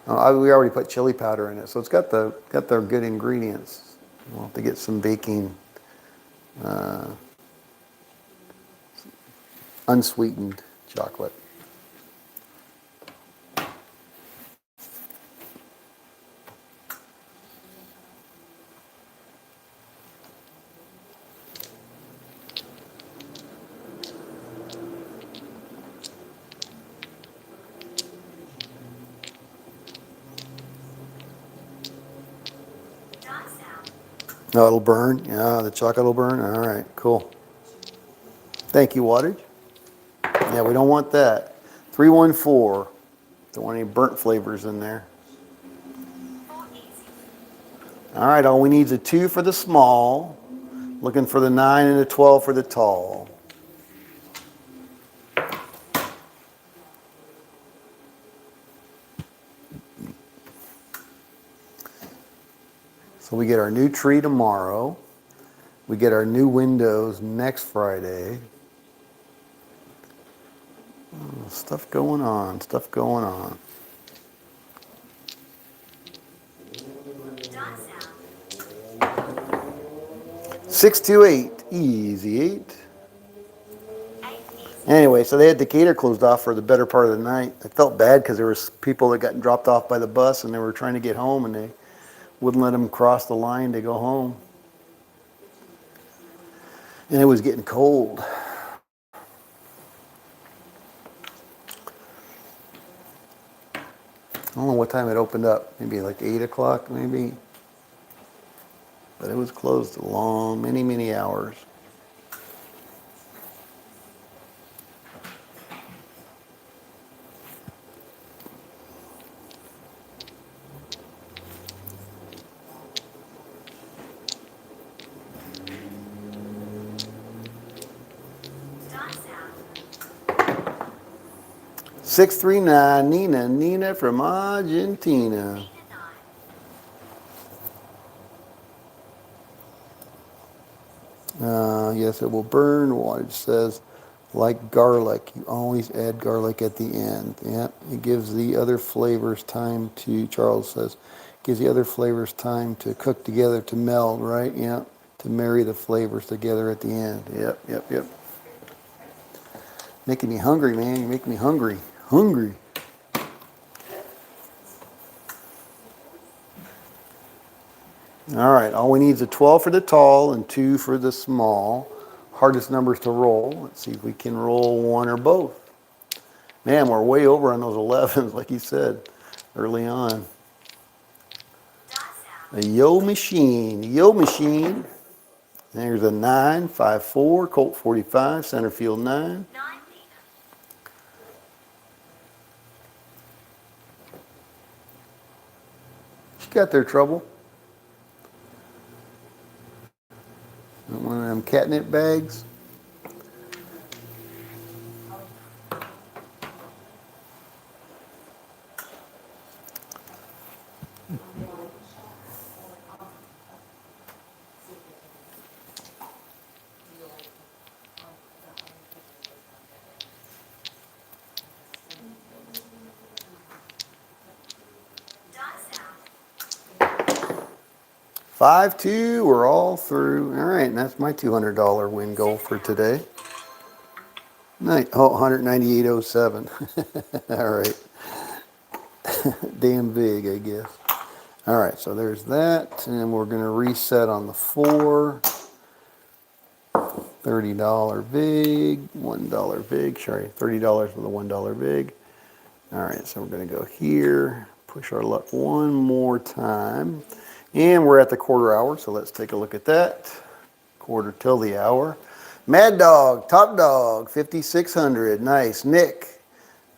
we already put chili powder in it, so it's got the good ingredients. We'll have to get some baking, unsweetened chocolate. Dot sound. Oh, it'll burn? Yeah, the chocolate will burn? All right, cool. Thank you, wattage. Yeah, we don't want that. 314. Don't want any burnt flavors in there. 480. All right, all we need is a 2 for the small. Looking for the 9 and a 12 for the tall. So we get our new tree tomorrow. We get our new windows next Friday. Oh, stuff going on, stuff going on. Dot sound. 628, easy 8. 8 easy. Anyway, so they had Decatur closed off for the better part of the night. I felt bad because there was people that got dropped off by the bus and they were trying to get home and they wouldn't let them cross the line to go home. And it was getting cold. I don't know what time it opened up. Maybe like 8 o'clock, maybe. But it was closed a long, many, many hours. Dot sound. 639, Nina from Argentina. Beta 9. Yes, it will burn. Wattage says, like garlic. You always add garlic at the end. Yeah, it gives the other flavors time to, Charles says, gives the other flavors time to cook together, to meld, right? Yeah, to marry the flavors together at the end. Yep. Making me hungry, man. You're making me hungry. Hungry. All right, all we need is a 12 for the tall and 2 for the small. Hardest numbers to roll. Let's see if we can roll one or both. Man, we're way over on those 11s, like you said early on. Dot sound. A yo machine. There's a 9, 5-4, Colt 45, center field 9. 9 beta. She got their trouble. One of them catnip bags. Dot sound. 5-2, we're all through. All right, and that's my $200 win goal for today. Night. Oh, 198.07. All right. Damn big, I guess. All right, so there's that, and we're going to reset on the 4. $30 big, $1 big. Sorry, $30 with a $1 big. All right, so we're going to go here, push our luck one more time. And we're at the quarter hour, so let's take a look at that. Quarter till the hour. Mad Dog, Top Dog, 5,600. Nice. Nick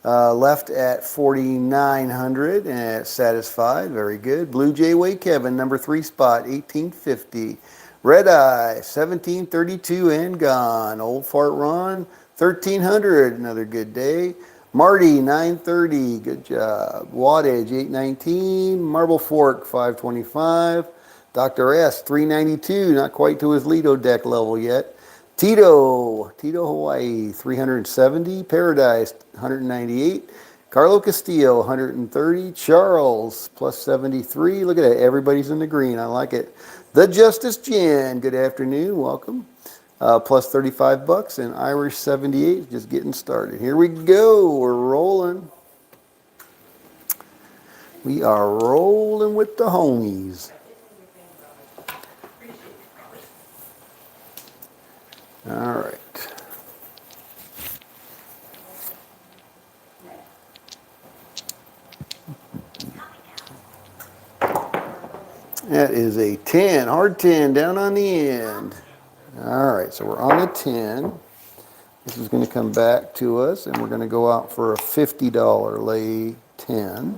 left at 4,900 and satisfied. Very good. Blue Jay Way Kevin, number 3 spot, 1,850. Red Eye, 1,732 and gone. Old Fart Ron, 1,300. Another good day. Marty, 930, good job. Wattage, 819. Marble Fork, 525. Dr. S, 392, not quite to his Lido deck level yet. Tito, Hawaii, 370. Paradise, 198. Carlo Castillo, 130. Charles, plus 73. Look at that, everybody's in the green. I like it. The Justice Jan, good afternoon, welcome. Plus 35 bucks, and Irish 78, just getting started. Here we go, we're rolling. We are rolling with the homies. All right. That is a 10, hard 10, down on the end. All right, so we're on a 10. This is going to come back to us, and we're going to go out for a $50 lay 10.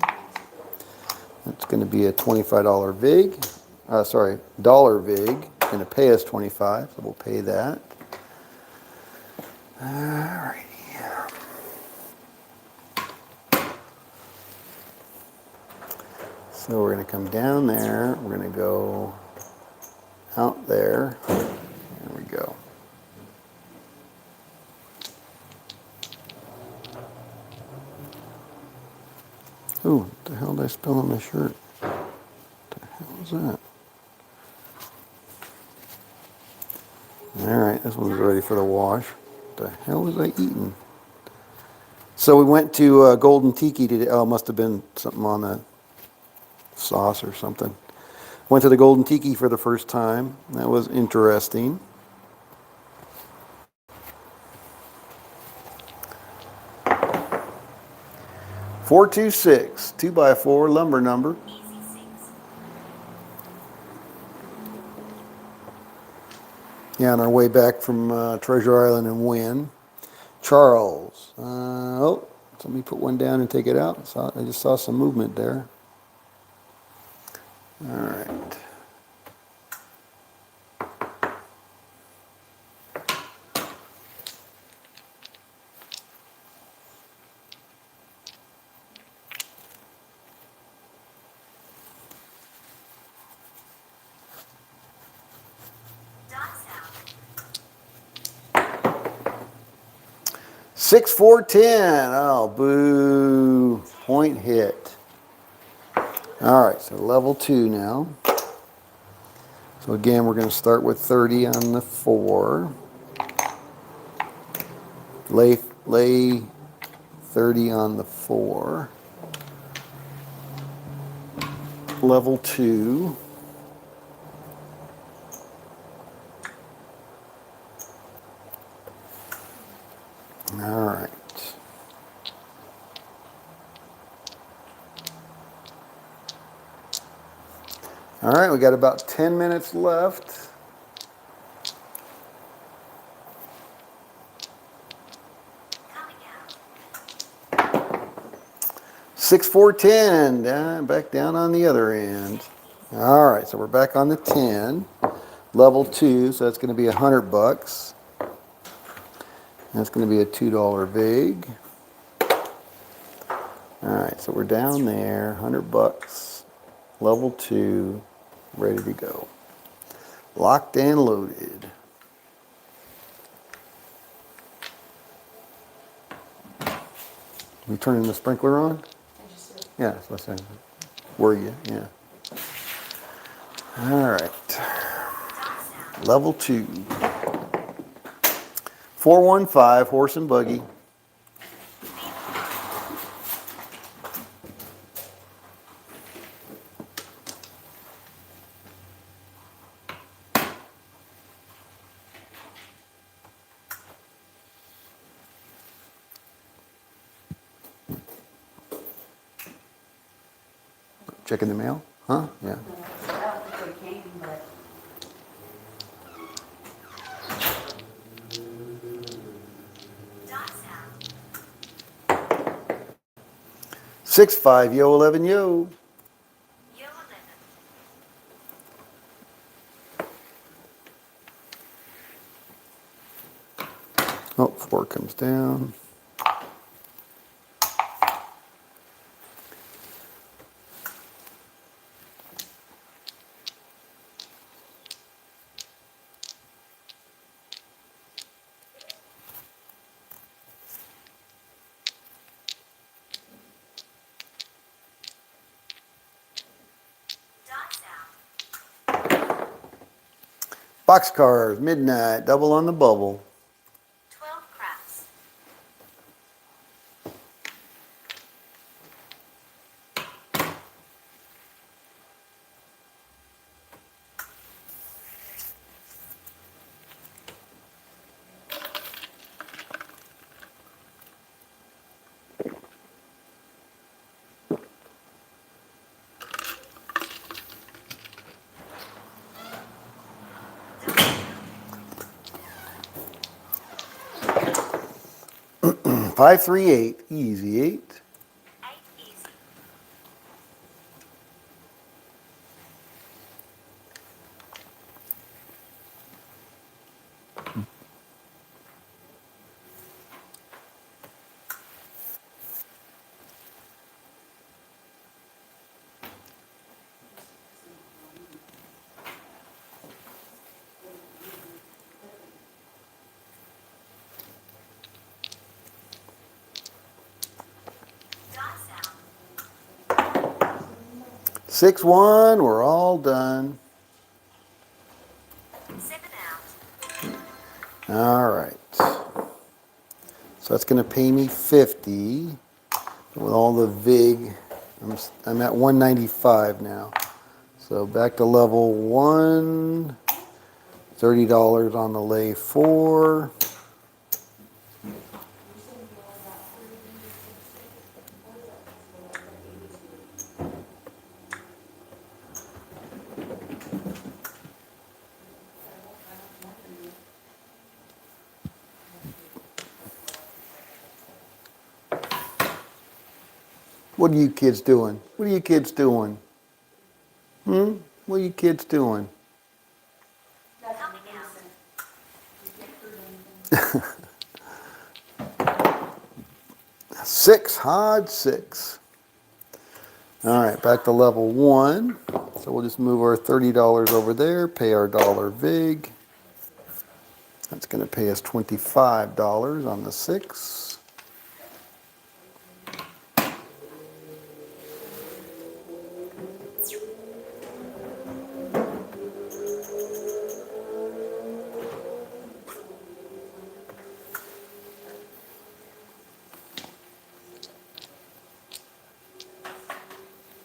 That's going to be a $25 VIG. Sorry, dollar VIG. Going to pay us 25, so we'll pay that. All righty. So we're going to come down there. We're going to go out there. There we go. Ooh, what the hell did I spill on my shirt? What the hell was that? All right, this one's ready for the wash. What the hell was I eating? So we went to Golden Tiki today. Oh, it must have been something on the sauce or something. Went to the Golden Tiki for the first time. That was interesting. $426, 2x4 lumber number. Yeah, on our way back from Treasure Island and Wynn. Charles. Oh, somebody put one down and take it out. I just saw some movement there. All right. Dots out. 6, 4, 10. Oh, boo. Point hit. All right, so level 2 now. So again, we're going to start with 30 on the 4. Lay 30 on the 4. Level 2. All right. All right, we got about 10 minutes left. Coming out. 6, 4, 10. Back down on the other end. All right, so we're back on the 10. Level 2, so that's going to be $100. That's going to be a $2 VIG. All right, so we're down there, $100. Level 2, ready to go. Locked and loaded. You turning the sprinkler on? Yeah, that's what I said. Were you? Yeah. All right. Level 2. 415, horse and buggy. Checking the mail? Huh? Yeah. I don't think they came, but 6-5, yo, 11, yo. Yo 11. Oh, 4 comes down. Boxcars, midnight, double on the bubble. 12 craps. Done. 538, easy 8. 8 easy. Dice out. 6-1, we're all done. 7 out. All right. So that's going to pay me 50 with all the VIG. I'm at 195 now. So back to level 1. $30 on the lay 4. What are you kids doing? What are you kids doing? What are you kids doing? Coming out. 6, hard 6. All right, back to level 1. So we'll just move our $30 over there, pay our dollar VIG. That's going to pay us $25 on the 6.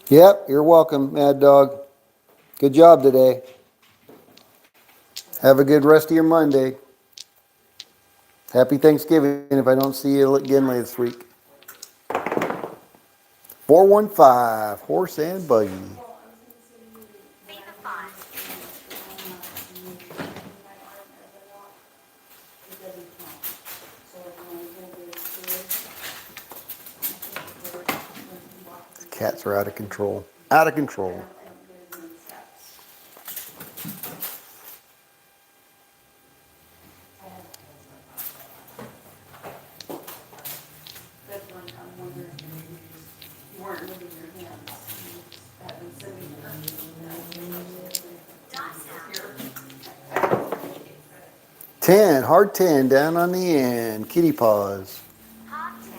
Yep, you're welcome, Mad Dog. Good job today. Have a good rest of your Monday. Happy Thanksgiving if I don't see you again later this week. 415, horse and buggy. Fever 5. The cats are out of control. Out of control. That's one I'm wondering, you weren't moving your hands. You had been sitting Dice out. 10, hard 10, down on the end. Kitty paws. Hard 10.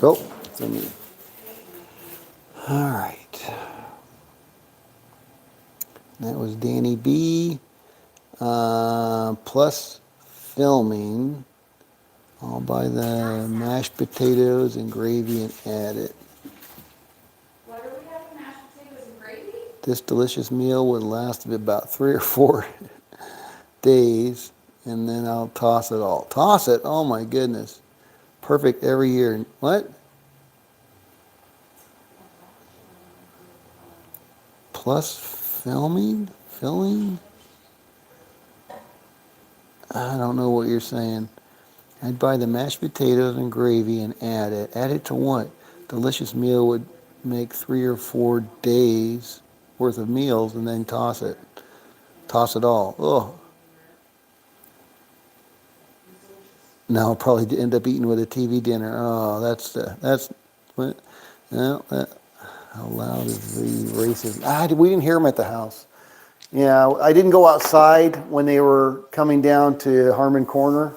Oh, let me. All right. That was Danny B. Plus filming. I'll buy the mashed potatoes and gravy and add it. What are we having, mashed potatoes and gravy? This delicious meal would last about 3 or 4 days, and then I'll toss it all. Toss it? Oh my goodness. Perfect every year. What? Plus filming? Filling? I don't know what you're saying. I'd buy the mashed potatoes and gravy and add it. Add it to what? Delicious meal would make 3 or 4 days worth of meals and then toss it. Toss it all. Oh. Now I'll probably end up eating with a TV dinner. Oh, what? No, how loud is the racist? We didn't hear him at the house. Yeah, I didn't go outside when they were coming down to Harmon Corner.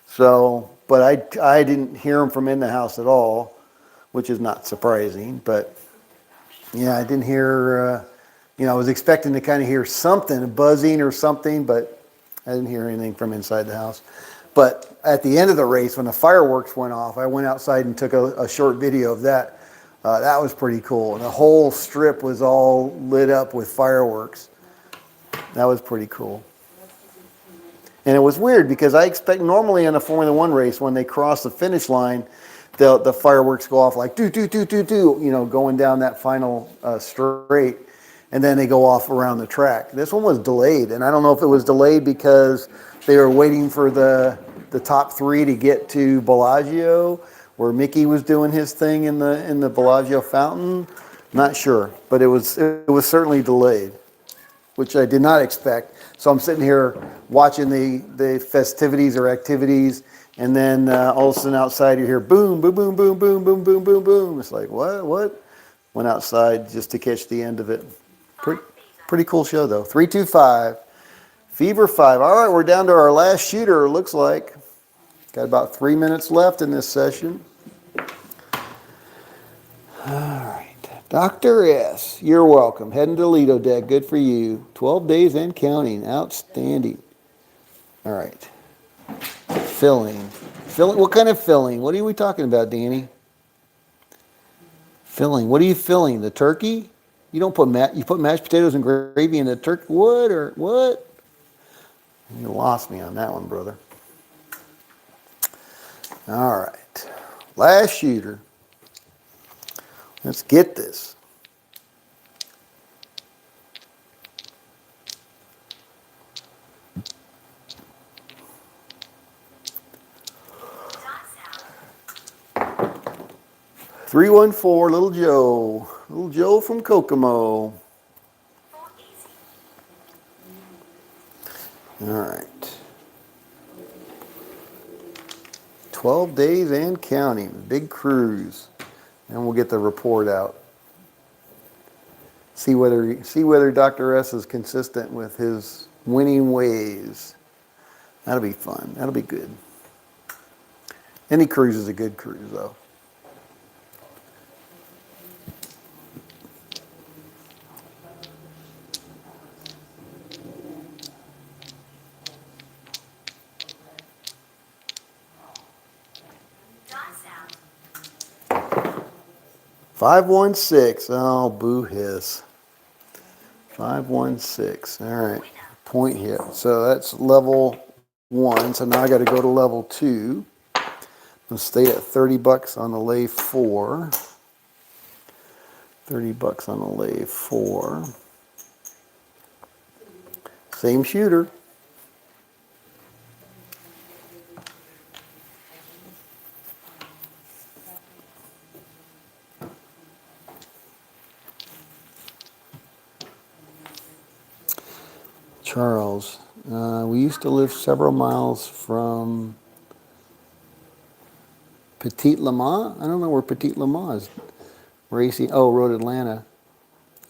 So, but I didn't hear them from in the house at all, which is not surprising. But yeah, I didn't hear, I was expecting to kind of hear something, a buzzing or something, but I didn't hear anything from inside the house. But at the end of the race, when the fireworks went off, I went outside and took a short video of that. That was pretty cool. And the whole strip was all lit up with fireworks. That was pretty cool. And it was weird because I expect normally in a Formula One race, when they cross the finish line, the fireworks go off like do, going down that final straight. And then they go off around the track. This one was delayed. And I don't know if it was delayed because they were waiting for the top three to get to Bellagio, where Mickey was doing his thing in the Bellagio fountain. Not sure, but it was certainly delayed, which I did not expect. So I'm sitting here watching the festivities or activities, and then all of a sudden outside you hear boom, boom, boom, boom, boom, boom, boom, boom, boom. It's like, what? Went outside just to catch the end of it. Pretty cool show though. 325, Fever 5. All right, we're down to our last shooter, it looks like. Got about 3 minutes left in this session. All right. Dr. S, you're welcome. Heading to Lido Deck. Good for you. 12 days and counting. Outstanding. All right. Filling. What kind of filling? What are we talking about, Danny? Filling. What are you filling? The turkey? You don't put you put mashed potatoes and gravy in the turkey? What or what? You lost me on that one, brother. All right. Last shooter. Let's get this. Dot sound. 314, Little Joe. Little Joe from Kokomo. 4 easy. All right. 12 days and counting. Big cruise. And we'll get the report out. See whether Dr. S is consistent with his winning ways. That'll be fun. That'll be good. Any cruise is a good cruise, though. Dot sound. 516. Oh, boo hiss. 516. All right. Point hit. So that's level 1. So now I got to go to level 2. Let's stay at $30 on the lay 4. $30 on the lay 4. Same shooter. Charles, we used to live several miles from Petit Le Mans. I don't know where Petit Le Mans is. Racing. Oh, Road Atlanta.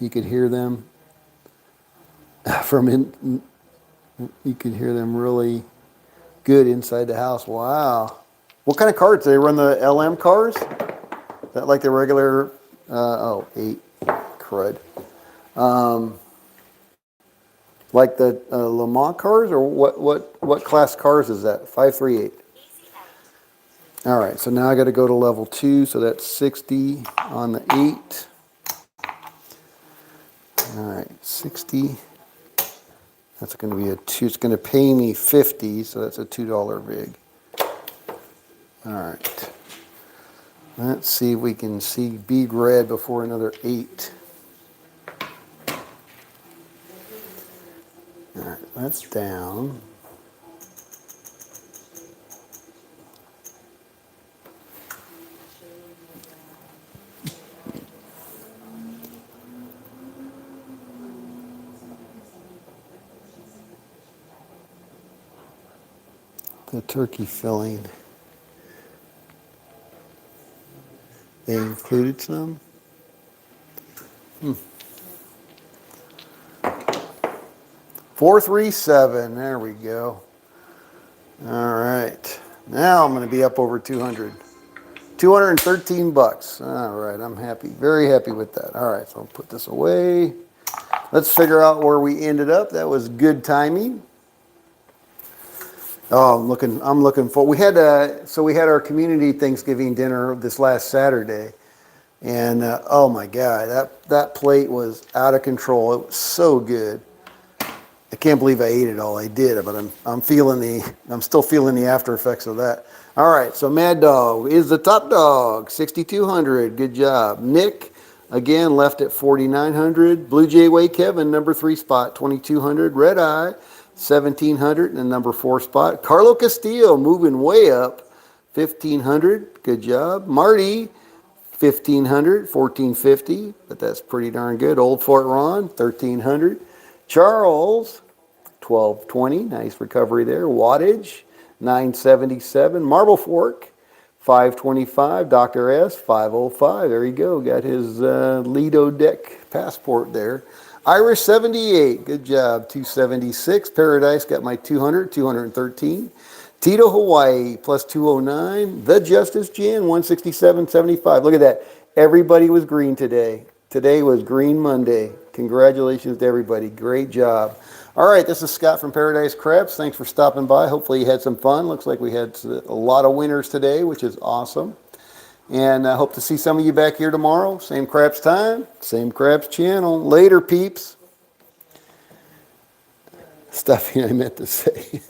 You could hear them from in. You could hear them really good inside the house. Wow. What kind of cars? Do they run the LM cars? Is that like the regular? 8. Crud. Like the Le Mans cars, or what class cars is that? 538. Easy 8. All right, so now I got to go to level 2, so that's 60 on the 8. All right, 60. That's going to be a 2. It's going to pay me 50, so that's a $2 rig. All right. Let's see if we can see big red before another 8. All right, that's down. The turkey filling. They included some? 437, there we go. All right, now I'm gonna be up over 200. 213 bucks. All right, I'm happy, very happy with that. All right, so I'll put this away. Let's figure out where we ended up. That was good timing. Oh, I'm looking for, so we had our community Thanksgiving dinner this last Saturday. And, oh my God, that plate was out of control. It was so good. I can't believe I ate it all. I did, but I'm still feeling the after effects of that. All right, so Mad Dog is the top dog, 6,200. Good job. Nick, again, left at 4,900. Blue Jay Way Kevin, number 3 spot, 2,200. Red Eye, 1,700 in the number 4 spot. Carlo Castillo moving way up, 1,500. Good job. Marty, 1,500, 1,450, but that's pretty darn good. Old Fort Ron, 1,300. Charles, 1,220, nice recovery there. Wattage, 977. Marble Fork, 525. Dr. S, 505. There you go, got his Lido deck passport there. Irish, 78, good job, 276. Paradise, got my 200, 213. Tito Hawaii, plus 209. The Justice Jan, 167.75. Look at that. Everybody was green today. Today was Green Monday. Congratulations to everybody. Great job. All right, this is Scott from Paradise Craps. Thanks for stopping by. Hopefully you had some fun. Looks like we had a lot of winners today, which is awesome. And I hope to see some of you back here tomorrow. Same Craps time, same Craps channel. Later, peeps. Stuff I meant to say.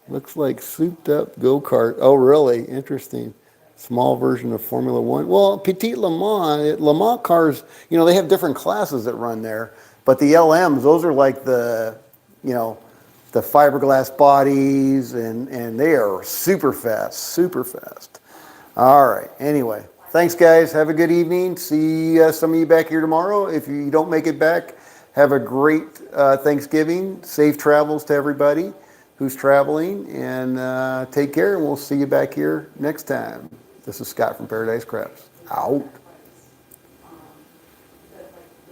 Looks like souped up go-kart. Oh, really? Interesting. Small version of Formula One. Well, Petit Le Mans cars, they have different classes that run there. But the LMs, those are like the fiberglass bodies, and they are super fast, super fast. All right. Anyway, thanks, guys. Have a good evening. See some of you back here tomorrow. If you don't make it back, have a great Thanksgiving. Safe travels to everybody who's traveling, and take care, and we'll see you back here next time. This is Scott from Paradise Craps. Out.